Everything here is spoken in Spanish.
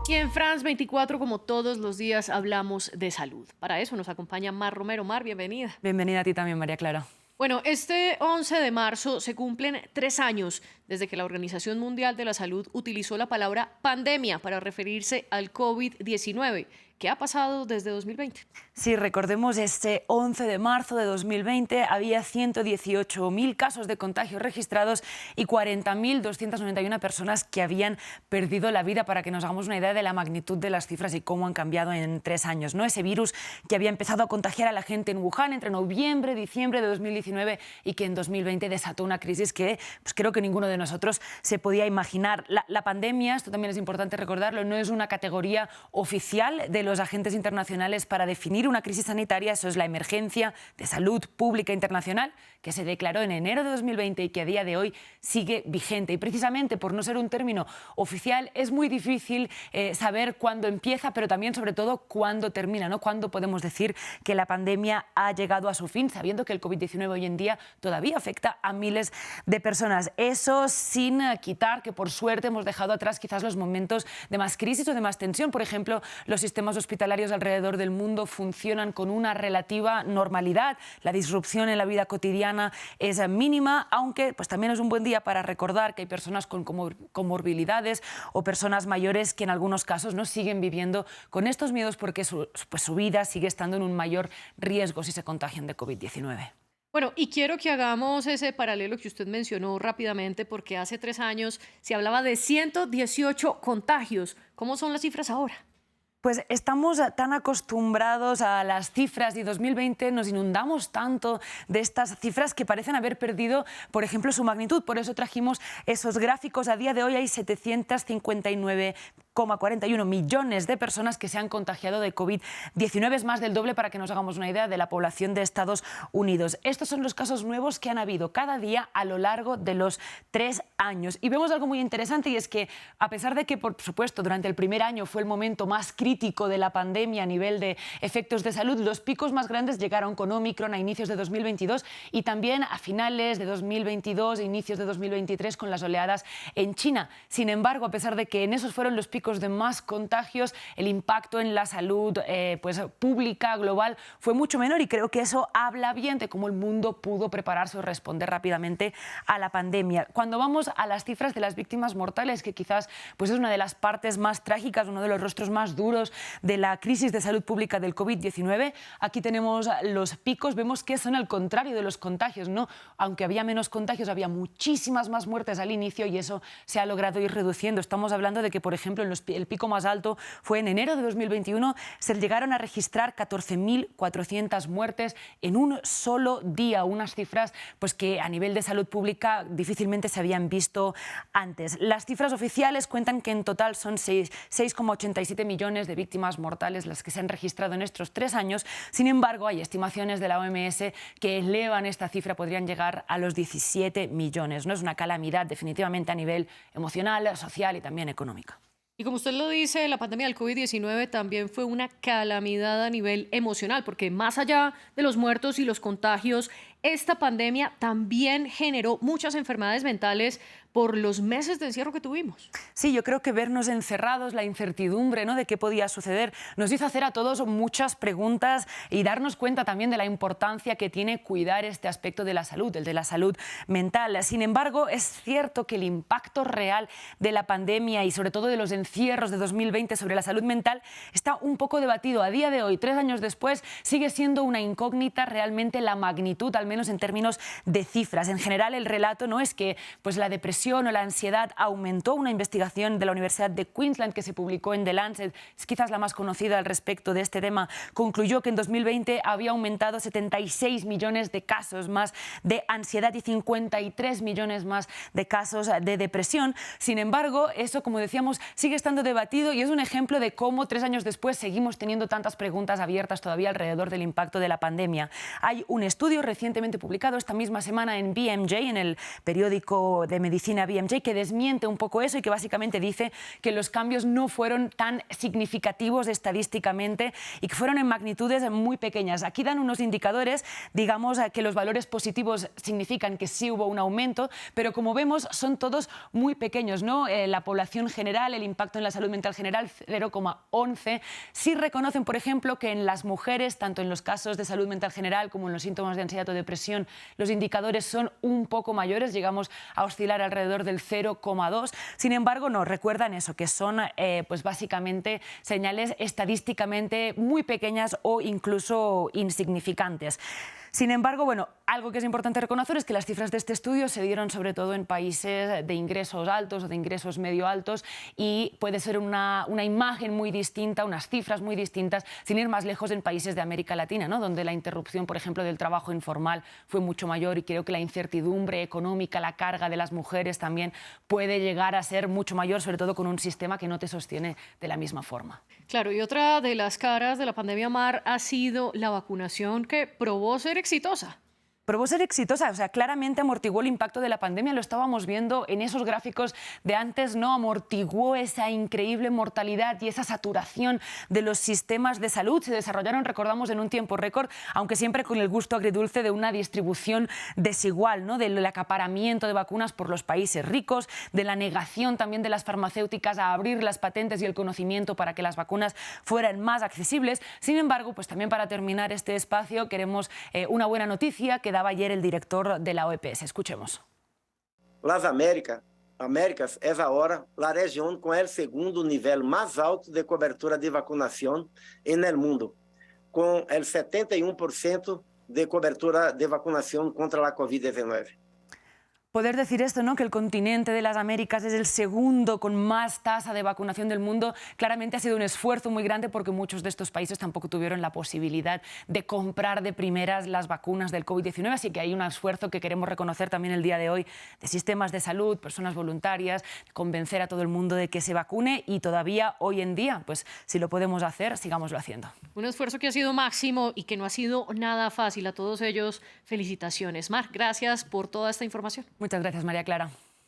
Y en France 24, como todos los días, hablamos de salud. Para eso nos acompaña Mar Romero. Mar, bienvenida. Bienvenida a ti también, María Clara. Bueno, este 11 de marzo se cumplen 3 años desde que la Organización Mundial de la Salud utilizó la palabra pandemia para referirse al COVID-19. ¿Qué ha pasado desde 2020? Sí, recordemos, este 11 de marzo de 2020 había 118.000 casos de contagios registrados y 40.291 personas que habían perdido la vida, para que nos hagamos una idea de la magnitud de las cifras y cómo han cambiado en 3 años, ¿no? Ese virus que había empezado a contagiar a la gente en Wuhan entre noviembre y diciembre de 2019 y que en 2020 desató una crisis que pues, creo que ninguno de nosotros se podía imaginar. La pandemia, esto también es importante recordarlo, no es una categoría oficial de los agentes internacionales para definir una crisis sanitaria. Eso es la emergencia de salud pública internacional que se declaró en enero de 2020 y que a día de hoy sigue vigente. Y precisamente por no ser un término oficial es muy difícil saber cuándo empieza, pero también sobre todo cuándo termina, ¿no? Cuándo podemos decir que la pandemia ha llegado a su fin, sabiendo que el COVID-19 hoy en día todavía afecta a miles de personas. Eso sin quitar que por suerte hemos dejado atrás quizás los momentos de más crisis o de más tensión. Por ejemplo, los sistemas hospitalarios alrededor del mundo funcionan con una relativa normalidad. La disrupción en la vida cotidiana es mínima, aunque pues, también es un buen día para recordar que hay personas con comorbilidades o personas mayores que en algunos casos no siguen viviendo con estos miedos porque su vida sigue estando en un mayor riesgo si se contagian de COVID-19. Bueno, y quiero que hagamos ese paralelo que usted mencionó rápidamente, porque hace 3 años se hablaba de 118 contagios. ¿Cómo son las cifras ahora? Pues estamos tan acostumbrados a las cifras y 2020 nos inundamos tanto de estas cifras que parecen haber perdido, por ejemplo, su magnitud. Por eso trajimos esos gráficos. A día de hoy hay 759,41 millones de personas que se han contagiado de COVID-19. Es más del doble, para que nos hagamos una idea, de la población de Estados Unidos. Estos son los casos nuevos que han habido cada día a lo largo de los 3 años. Y vemos algo muy interesante, y es que a pesar de que, por supuesto, durante el primer año fue el momento más crítico de la pandemia a nivel de efectos de salud, los picos más grandes llegaron con Omicron a inicios de 2022 y también a finales de 2022 e inicios de 2023 con las oleadas en China. Sin embargo, a pesar de que en esos fueron los picos de más contagios, el impacto en la salud pública global fue mucho menor, y creo que eso habla bien de cómo el mundo pudo prepararse o responder rápidamente a la pandemia. Cuando vamos a las cifras de las víctimas mortales, que quizás pues, es una de las partes más trágicas, uno de los rostros más duros de la crisis de salud pública del COVID-19, aquí tenemos los picos. Vemos que son al contrario de los contagios, ¿no? Aunque había menos contagios, había muchísimas más muertes al inicio, y eso se ha logrado ir reduciendo. Estamos hablando de que, por ejemplo, el pico más alto fue en enero de 2021, se llegaron a registrar 14.400 muertes en un solo día, unas cifras pues, que a nivel de salud pública difícilmente se habían visto antes. Las cifras oficiales cuentan que en total son 6,87 millones de víctimas mortales las que se han registrado en estos 3 años. Sin embargo, hay estimaciones de la OMS que elevan esta cifra, podrían llegar a los 17 millones. No es una calamidad definitivamente a nivel emocional, social y también económica. Y como usted lo dice, la pandemia del COVID-19 también fue una calamidad a nivel emocional, porque más allá de los muertos y los contagios, esta pandemia también generó muchas enfermedades mentales por los meses de encierro que tuvimos. Sí, yo creo que vernos encerrados, la incertidumbre, ¿no?, de qué podía suceder, nos hizo hacer a todos muchas preguntas y darnos cuenta también de la importancia que tiene cuidar este aspecto de la salud, el de la salud mental. Sin embargo, es cierto que el impacto real de la pandemia y sobre todo de los encierros de 2020 sobre la salud mental está un poco debatido. A día de hoy, 3 años después, sigue siendo una incógnita realmente la magnitud, al menos en términos de cifras. En general, el relato no es que pues, la depresión o la ansiedad aumentó. Una investigación de la Universidad de Queensland que se publicó en The Lancet, es quizás la más conocida al respecto de este tema, concluyó que en 2020 había aumentado 76 millones de casos más de ansiedad y 53 millones más de casos de depresión. Sin embargo, eso, como decíamos, sigue estando debatido, y es un ejemplo de cómo 3 años después seguimos teniendo tantas preguntas abiertas todavía alrededor del impacto de la pandemia. Hay un estudio recientemente publicado esta misma semana en BMJ, en el periódico de medicina China, BMJ, que desmiente un poco eso y que básicamente dice que los cambios no fueron tan significativos estadísticamente y que fueron en magnitudes muy pequeñas. Aquí dan unos indicadores, digamos que los valores positivos significan que sí hubo un aumento, pero como vemos son todos muy pequeños, ¿no? La población general, el impacto en la salud mental general, 0,11. Sí reconocen, por ejemplo, que en las mujeres, tanto en los casos de salud mental general como en los síntomas de ansiedad o depresión, los indicadores son un poco mayores, llegamos a oscilar alrededor del 0,2. Sin embargo, no, recuerdan eso, que son pues básicamente señales estadísticamente muy pequeñas o incluso insignificantes. Sin embargo, bueno, algo que es importante reconocer es que las cifras de este estudio se dieron sobre todo en países de ingresos altos o de ingresos medio altos y puede ser una imagen muy distinta, unas cifras muy distintas, sin ir más lejos en países de América Latina, ¿no? Donde la interrupción, por ejemplo, del trabajo informal fue mucho mayor y creo que la incertidumbre económica, la carga de las mujeres también puede llegar a ser mucho mayor, sobre todo con un sistema que no te sostiene de la misma forma. Claro, y otra de las caras de la pandemia, Mar, ha sido la vacunación que probó ser exitosa. Probó ser exitosa, o sea, claramente amortiguó el impacto de la pandemia, lo estábamos viendo en esos gráficos de antes, ¿no? Amortiguó esa increíble mortalidad y esa saturación de los sistemas de salud. Se desarrollaron, recordamos, en un tiempo récord, aunque siempre con el gusto agridulce de una distribución desigual, ¿no? Del acaparamiento de vacunas por los países ricos, de la negación también de las farmacéuticas a abrir las patentes y el conocimiento para que las vacunas fueran más accesibles. Sin embargo, pues también para terminar este espacio queremos una buena noticia que daba ayer el director de la OPS. Escuchemos. Las Américas es ahora la región con el segundo nivel más alto de cobertura de vacunación en el mundo, con el 71% de cobertura de vacunación contra la COVID-19. Poder decir esto, ¿no? Que el continente de las Américas es el segundo con más tasa de vacunación del mundo, claramente ha sido un esfuerzo muy grande porque muchos de estos países tampoco tuvieron la posibilidad de comprar de primeras las vacunas del COVID-19, así que hay un esfuerzo que queremos reconocer también el día de hoy de sistemas de salud, personas voluntarias, convencer a todo el mundo de que se vacune y todavía hoy en día, pues si lo podemos hacer, sigámoslo haciendo. Un esfuerzo que ha sido máximo y que no ha sido nada fácil. A todos ellos, felicitaciones. Mar, gracias por toda esta información. Muchas gracias, María Clara.